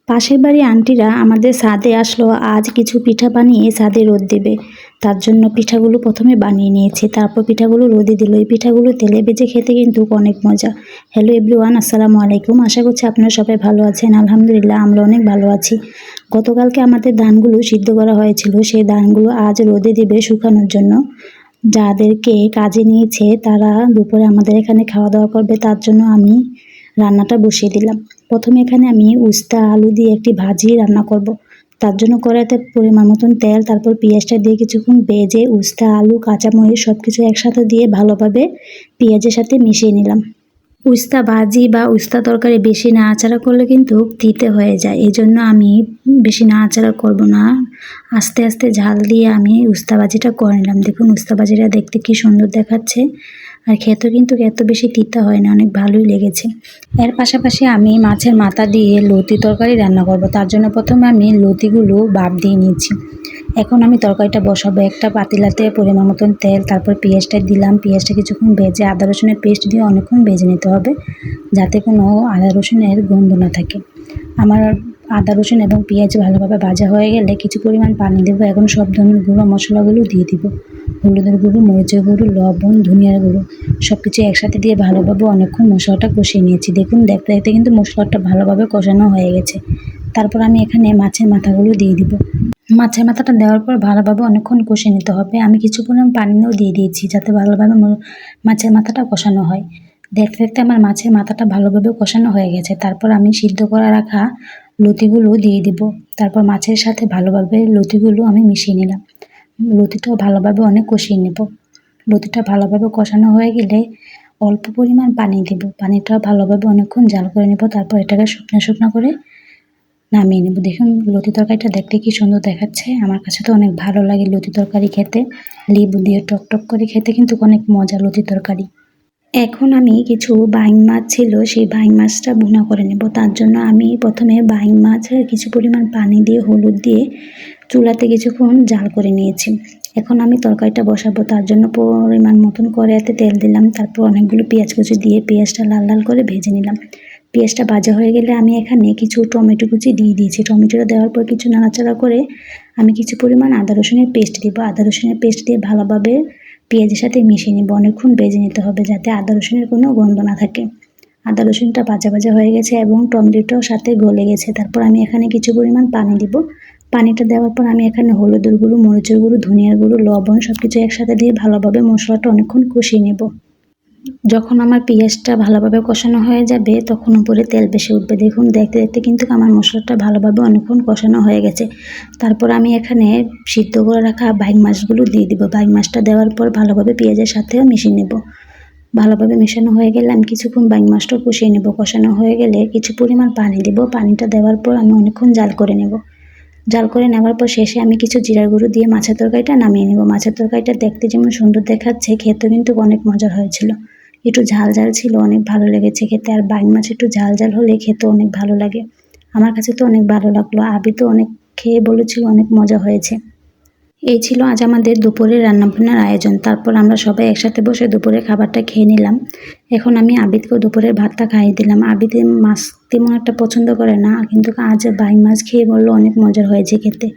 পাশের বাড়ি আন্টিরা আমাদের ছাদে আসলো, আজ কিছু পিঠা বানিয়ে ছাদে রোদ দেবে। তার জন্য পিঠাগুলো প্রথমে বানিয়ে নিয়েছি, তারপর পিঠাগুলো রোদে দিল। এই পিঠাগুলো তেলে ভেজে খেতে কিন্তু অনেক মজা। হ্যালো এভরিওয়ান, আসসালামু আলাইকুম। আশা করছি আপনারা সবাই ভালো আছেন। আলহামদুলিল্লাহ আমরা অনেক ভালো আছি। গতকালকে আমাদের ধানগুলো সিদ্ধ করা হয়েছিল, সেই ধানগুলো আজ রোদে দেবে শুকানোর জন্য। যাদেরকে কাজে নিয়েছে তারা দুপুরে আমাদের এখানে খাওয়া দাওয়া করবে, তার জন্য আমি রান্নাটা বসিয়ে দিলাম। প্রথমে এখানে আমি উস্তা আলু দিয়ে একটি ভাজি রান্না করব। তার জন্য কড়াইতে পরিমাণ মতন তেল, তারপর পেঁয়াজটা দিয়ে কিছুক্ষণ ভেজে উস্তা আলু কাঁচামরিচ সব কিছু একসাথে দিয়ে ভালোভাবে পেঁয়াজের সাথে মিশিয়ে নিলাম। উস্তা ভাজি বা উস্তা তরকারি বেশি নাড়াচাড়া করলে কিন্তু তিতে হয়ে যায়, এই জন্য আমি বেশি নাড়াচাড়া করব না। আস্তে আস্তে ঝাল দিয়ে আমি উস্তা ভাজিটা করে নিলাম। দেখুন উস্তা ভাজিটা দেখতে কি সুন্দর দেখাচ্ছে, আর খেতেও কিন্তু এত বেশি তিতা হয় না, অনেক ভালোই লেগেছে। এর পাশাপাশি আমি মাছের মাথা দিয়ে লতি তরকারি রান্না করব। তার জন্য প্রথমে আমি লতিগুলো ভাপ দিয়ে নিয়েছি। এখন আমি তরকারিটা বসাবো। একটা পাতিলাতে পরিমাণ মতন তেল, তারপর পেঁয়াজটা দিলাম। পেঁয়াজটা কিছুক্ষণ ভেজে আদা রসুনের পেস্ট দিয়ে অনেকক্ষণ ভেজে নিতে হবে, যাতে কোনো আদা রসুনের গন্ধ না থাকে। আমার আদা রসুন এবং পেঁয়াজ ভালোভাবে ভাজা হয়ে গেলে কিছু পরিমাণ পানি দেবো। এখন সব ধরনের গুঁড়ো মশলাগুলো দিয়ে দিব। হলুদের গুঁড়ো, মরিচের গুঁড়ো, লবণ, ধনিয়ার গুঁড়ো সব কিছু একসাথে দিয়ে ভালোভাবে অনেকক্ষণ মশলাটা কষিয়ে নিয়েছি। দেখুন দেখতে দেখতে কিন্তু মশলাটা ভালোভাবে কষানো হয়ে গেছে। তারপর আমি এখানে মাছের মাথাগুলো দিয়ে দিব। মাছের মাথাটা দেওয়ার পর ভালোভাবে অনেকক্ষণ কষিয়ে নিতে হবে। আমি কিছু পরিমাণ পানিও দিয়ে দিয়েছি, যাতে ভালোভাবে মাছের মাথাটা কষানো হয়। দেখতে দেখতে আমার মাছের মাথাটা ভালোভাবে কষানো হয়ে গেছে। তারপর আমি সিদ্ধ করা রাখা লতিগুলো দিয়ে দিব। তারপর মাছের সাথে ভালোভাবে লতিগুলো আমি মিশিয়ে নিলাম। লতিটাও ভালোভাবে অনেক কষিয়ে নেব। লতিটা ভালোভাবে কষানো হয়ে গেলে অল্প পরিমাণ পানি দেব। পানিটা ভালোভাবে অনেকক্ষণ জাল করে নেব। তারপর এটাকে শুকনো শুকনো করে নামিয়ে নেব। দেখুন লতি তরকারিটা দেখতে কি সুন্দর দেখাচ্ছে। আমার কাছে তো অনেক ভালো লাগে লতি তরকারি খেতে। লেবু দিয়ে টক করে খেতে কিন্তু অনেক মজা লতি তরকারি। এখন আমি কিছু বাইং মাছ ছিল, সেই বাইং মাছটা ভুনা করে নেব। তার জন্য আমি প্রথমে বাইং মাছের কিছু পরিমাণ পানি দিয়ে হলুদ দিয়ে চুলাতে কিছুক্ষণ জাল করে নিয়েছি। এখন আমি তরকারিটা বসাবো। তার জন্য পরিমাণ মতন কড়াইতে তেল দিলাম। তারপর অনেকগুলো পেঁয়াজ কুচি দিয়ে পেঁয়াজটা লাল লাল করে ভেজে নিলাম। পেঁয়াজটা ভাজা হয়ে গেলে আমি এখানে কিছু টমেটো কুচি দিয়ে দিয়েছি। টমেটোটা দেওয়ার পর কিছু নাড়াচাড়া করে আমি কিছু পরিমাণ আদা রসুনের পেস্ট দিব। আদা রসুনের পেস্ট দিয়ে ভালোভাবে পেঁয়াজের সাথে মিশিয়ে নিব। অনেকক্ষণ ভেজে নিতে হবে, যাতে আদা রসুনের কোনো গন্ধ না থাকে। আদা রসুনটা ভাজা ভাজা হয়ে গেছে এবং টমেটোটাও সাথে গলে গেছে। তারপর আমি এখানে কিছু পরিমাণ পানি দিব। পানিটা দেওয়ার পর আমি এখানে হলুদের গুঁড়ো, মরিচের গুঁড়ো, ধনিয়ার গুঁড়ো, লবণ সব কিছু একসাথে দিয়ে ভালোভাবে মশলাটা অনেকক্ষণ কষিয়ে নেব। যখন আমার পেঁয়াজটা ভালোভাবে কষানো হয়ে যাবে তখন উপরে তেল বেশি উঠবে। দেখুন দেখতে দেখতে কিন্তু আমার মশলাটা ভালোভাবে অনেকক্ষণ কষানো হয়ে গেছে। তারপর আমি এখানে সিদ্ধ করে রাখা বাইং মাছগুলো দিয়ে দিব। বাইং মাছটা দেওয়ার পর ভালোভাবে পেঁয়াজের সাথেও মিশিয়ে নেব। ভালোভাবে মেশানো হয়ে গেলে আমি কিছুক্ষণ বাইং মাছটাও কষিয়ে নেব। কষানো হয়ে গেলে কিছু পরিমাণ পানি দেব। পানিটা দেওয়ার পর আমি অনেকক্ষণ জাল করে নেব। জাল করে নেওয়ার পর শেষে আমি কিছু জিরার গুঁড়ো দিয়ে মাছের তরকারিটা নামিয়ে নেব। মাছের তরকারিটা দেখতে যেমন সুন্দর দেখাচ্ছে, খেতে কিন্তু অনেক মজার হয়েছিল। একটু ঝাল ঝাল ছিল, অনেক ভালো লেগেছে খেতে। আর বাইং মাছ একটু ঝাল ঝাল হলে খেতে অনেক ভালো লাগে। আমার কাছে তো অনেক ভালো লাগলো। আবি তো অনেক খেয়ে বলেছিল অনেক মজা হয়েছে। এই ছিল আজ আমাদের দুপুরের রান্নাবান্নার আয়োজন। তারপর আমরা সবাই একসাথে বসে দুপুরের খাবারটা খেয়ে নিলাম। এখন আমি আবিদকেও দুপুরের ভাতটা খাইয়ে দিলাম। আবিদ মাছ তেমন একটা পছন্দ করে না, কিন্তু আজ বাইং মাছ খেয়ে বললো অনেক মজার হয়েছে খেতে,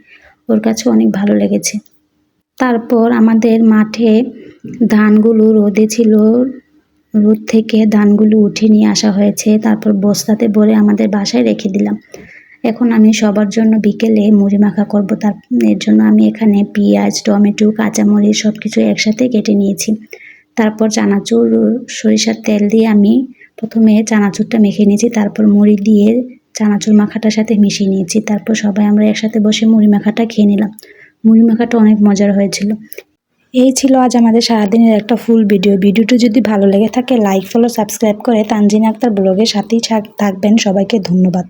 ওর কাছে অনেক ভালো লেগেছে। তারপর আমাদের মাঠে ধানগুলো রোদে ছিল, রোদ থেকে ধানগুলো উঠে নিয়ে আসা হয়েছে। তারপর বস্তাতে ভরে আমাদের বাসায় রেখে দিলাম। এখন আমি সবার জন্য বিকেলে মুড়ি মাখা করব। এর জন্য আমি এখানে পেঁয়াজ, টমেটো, কাঁচামরিচ সব কিছু একসাথে কেটে নিয়েছি। তারপর চানাচুর সরিষার তেল দিয়ে আমি প্রথমে চানাচুরটা মেখে নিয়েছি, তারপর মুড়ি দিয়ে চানাচুর মাখাটার সাথে মিশিয়ে নিয়েছি। তারপর সবাই আমরা একসাথে বসে মুড়ি মাখাটা খেয়ে নিলাম। মুড়ি মাখাটা অনেক মজার হয়েছিল। এই ছিল আজ আমাদের সারাদিনের একটা ফুল ভিডিও। ভিডিওটি যদি ভালো লেগে থাকে লাইক, ফলো, সাবস্ক্রাইব করে তানজিনা আক্তার ব্লগের সাথেই থাকবেন। সবাইকে ধন্যবাদ।